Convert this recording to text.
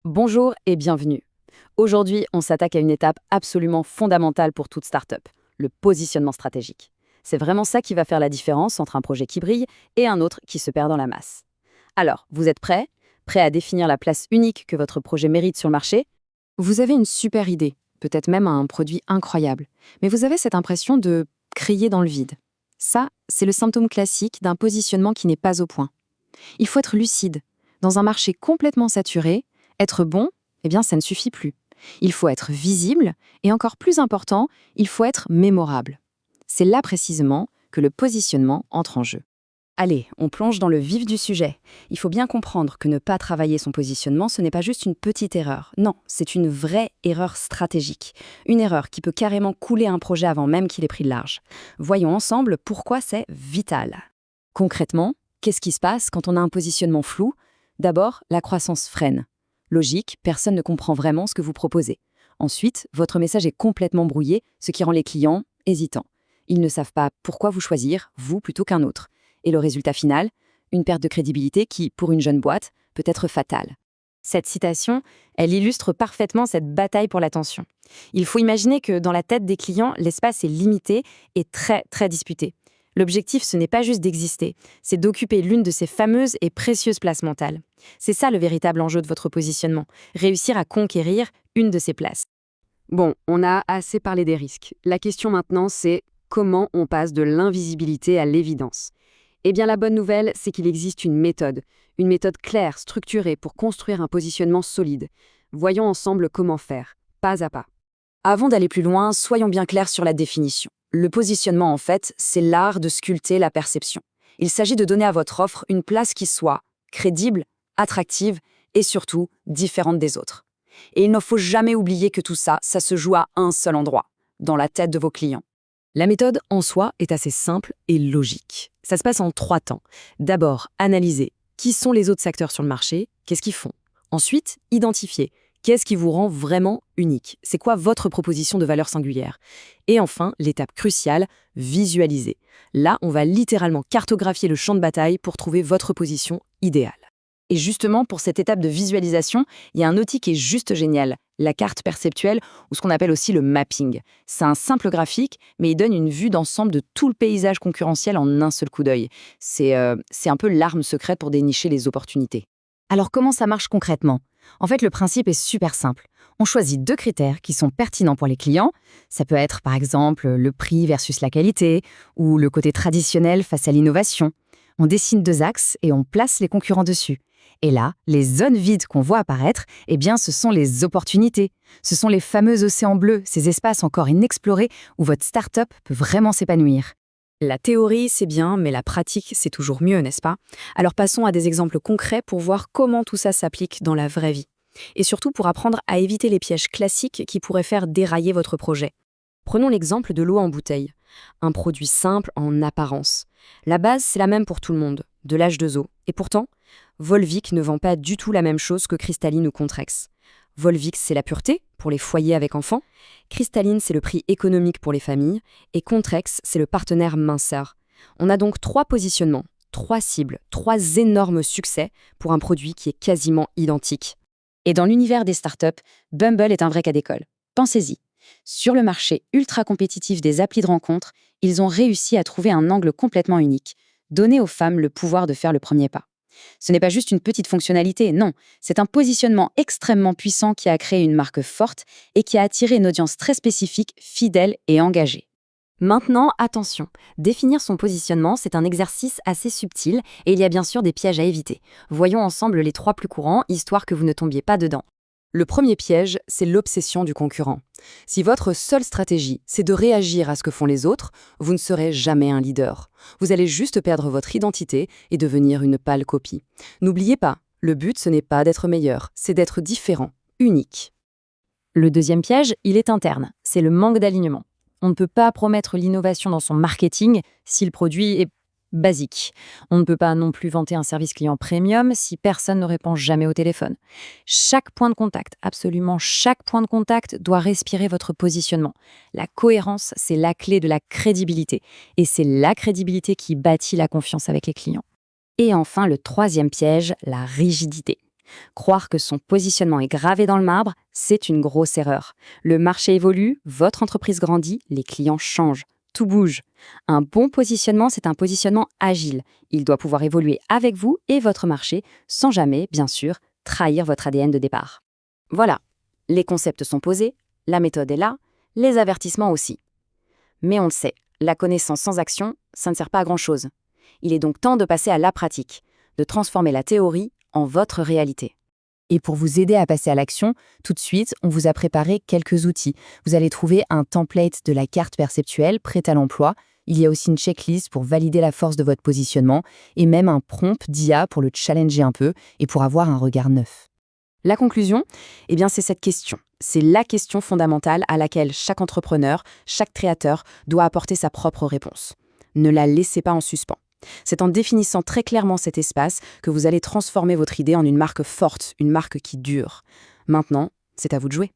Bonjour et bienvenue. Aujourd'hui, on s'attaque à une étape absolument fondamentale pour toute start-up, le positionnement stratégique. C'est vraiment ça qui va faire la différence entre un projet qui brille et un autre qui se perd dans la masse. Alors, vous êtes prêts? Prêts à définir la place unique que votre projet mérite sur le marché? Vous avez une super idée, peut-être même un produit incroyable, mais vous avez cette impression de crier dans le vide. Ça, c'est le symptôme classique d'un positionnement qui n'est pas au point. Il faut être lucide. Dans un marché complètement saturé, être bon, eh bien, ça ne suffit plus. Il faut être visible et encore plus important, il faut être mémorable. C'est là précisément que le positionnement entre en jeu. Allez, on plonge dans le vif du sujet. Il faut bien comprendre que ne pas travailler son positionnement, ce n'est pas juste une petite erreur. Non, c'est une vraie erreur stratégique. Une erreur qui peut carrément couler un projet avant même qu'il ait pris le large. Voyons ensemble pourquoi c'est vital. Concrètement, qu'est-ce qui se passe quand on a un positionnement flou? D'abord, la croissance freine. Logique, personne ne comprend vraiment ce que vous proposez. Ensuite, votre message est complètement brouillé, ce qui rend les clients hésitants. Ils ne savent pas pourquoi vous choisir, vous plutôt qu'un autre. Et le résultat final? Une perte de crédibilité qui, pour une jeune boîte, peut être fatale. Cette citation, elle illustre parfaitement cette bataille pour l'attention. Il faut imaginer que dans la tête des clients, l'espace est limité et très disputé. L'objectif, ce n'est pas juste d'exister, c'est d'occuper l'une de ces fameuses et précieuses places mentales. C'est ça le véritable enjeu de votre positionnement, réussir à conquérir une de ces places. Bon, on a assez parlé des risques. La question maintenant, c'est comment on passe de l'invisibilité à l'évidence. Eh bien, la bonne nouvelle, c'est qu'il existe une méthode claire, structurée pour construire un positionnement solide. Voyons ensemble comment faire, pas à pas. Avant d'aller plus loin, soyons bien clairs sur la définition. Le positionnement, en fait, c'est l'art de sculpter la perception. Il s'agit de donner à votre offre une place qui soit crédible, attractive et surtout différente des autres. Et il ne faut jamais oublier que tout ça, ça se joue à un seul endroit, dans la tête de vos clients. La méthode en soi est assez simple et logique. Ça se passe en 3 temps. D'abord, analyser qui sont les autres acteurs sur le marché, qu'est-ce qu'ils font. Ensuite, identifier qu'est-ce qui vous rend vraiment unique. C'est quoi votre proposition de valeur singulière. Et enfin, l'étape cruciale, visualiser. Là, on va littéralement cartographier le champ de bataille pour trouver votre position idéale. Et justement, pour cette étape de visualisation, il y a un outil qui est juste génial, la carte perceptuelle, ou ce qu'on appelle aussi le mapping. C'est un simple graphique, mais il donne une vue d'ensemble de tout le paysage concurrentiel en un seul coup d'œil. C'est un peu l'arme secrète pour dénicher les opportunités. Alors comment ça marche concrètement? En fait, le principe est super simple. On choisit 2 critères qui sont pertinents pour les clients. Ça peut être par exemple le prix versus la qualité, ou le côté traditionnel face à l'innovation. On dessine 2 axes et on place les concurrents dessus. Et là, les zones vides qu'on voit apparaître, eh bien, ce sont les opportunités. Ce sont les fameux océans bleus, ces espaces encore inexplorés où votre start-up peut vraiment s'épanouir. La théorie, c'est bien, mais la pratique, c'est toujours mieux, n'est-ce pas? Alors passons à des exemples concrets pour voir comment tout ça s'applique dans la vraie vie. Et surtout pour apprendre à éviter les pièges classiques qui pourraient faire dérailler votre projet. Prenons l'exemple de l'eau en bouteille. Un produit simple en apparence. La base, c'est la même pour tout le monde, de l'H2O. Et pourtant, Volvic ne vend pas du tout la même chose que Cristalline ou Contrex. Volvic, c'est la pureté, pour les foyers avec enfants. Cristalline, c'est le prix économique pour les familles. Et Contrex, c'est le partenaire minceur. On a donc 3 positionnements, 3 cibles, 3 énormes succès pour un produit qui est quasiment identique. Et dans l'univers des startups, Bumble est un vrai cas d'école. Pensez-y. Sur le marché ultra compétitif des applis de rencontres, ils ont réussi à trouver un angle complètement unique, donner aux femmes le pouvoir de faire le premier pas. Ce n'est pas juste une petite fonctionnalité, non, c'est un positionnement extrêmement puissant qui a créé une marque forte et qui a attiré une audience très spécifique, fidèle et engagée. Maintenant, attention, définir son positionnement, c'est un exercice assez subtil et il y a bien sûr des pièges à éviter. Voyons ensemble les 3 plus courants, histoire que vous ne tombiez pas dedans. Le premier piège, c'est l'obsession du concurrent. Si votre seule stratégie, c'est de réagir à ce que font les autres, vous ne serez jamais un leader. Vous allez juste perdre votre identité et devenir une pâle copie. N'oubliez pas, le but, ce n'est pas d'être meilleur, c'est d'être différent, unique. Le deuxième piège, il est interne, c'est le manque d'alignement. On ne peut pas promettre l'innovation dans son marketing si le produit est basique. On ne peut pas non plus vanter un service client premium si personne ne répond jamais au téléphone. Chaque point de contact, absolument chaque point de contact doit respirer votre positionnement. La cohérence, c'est la clé de la crédibilité. Et c'est la crédibilité qui bâtit la confiance avec les clients. Et enfin, le troisième piège, la rigidité. Croire que son positionnement est gravé dans le marbre, c'est une grosse erreur. Le marché évolue, votre entreprise grandit, les clients changent, tout bouge. Un bon positionnement, c'est un positionnement agile. Il doit pouvoir évoluer avec vous et votre marché, sans jamais, bien sûr, trahir votre ADN de départ. Voilà, les concepts sont posés, la méthode est là, les avertissements aussi. Mais on le sait, la connaissance sans action, ça ne sert pas à grand-chose. Il est donc temps de passer à la pratique, de transformer la théorie en votre réalité. Et pour vous aider à passer à l'action, tout de suite, on vous a préparé quelques outils. Vous allez trouver un template de la carte perceptuelle prête à l'emploi. Il y a aussi une checklist pour valider la force de votre positionnement et même un prompt d'IA pour le challenger un peu et pour avoir un regard neuf. La conclusion, c'est cette question. C'est la question fondamentale à laquelle chaque entrepreneur, chaque créateur doit apporter sa propre réponse. Ne la laissez pas en suspens. C'est en définissant très clairement cet espace que vous allez transformer votre idée en une marque forte, une marque qui dure. Maintenant, c'est à vous de jouer.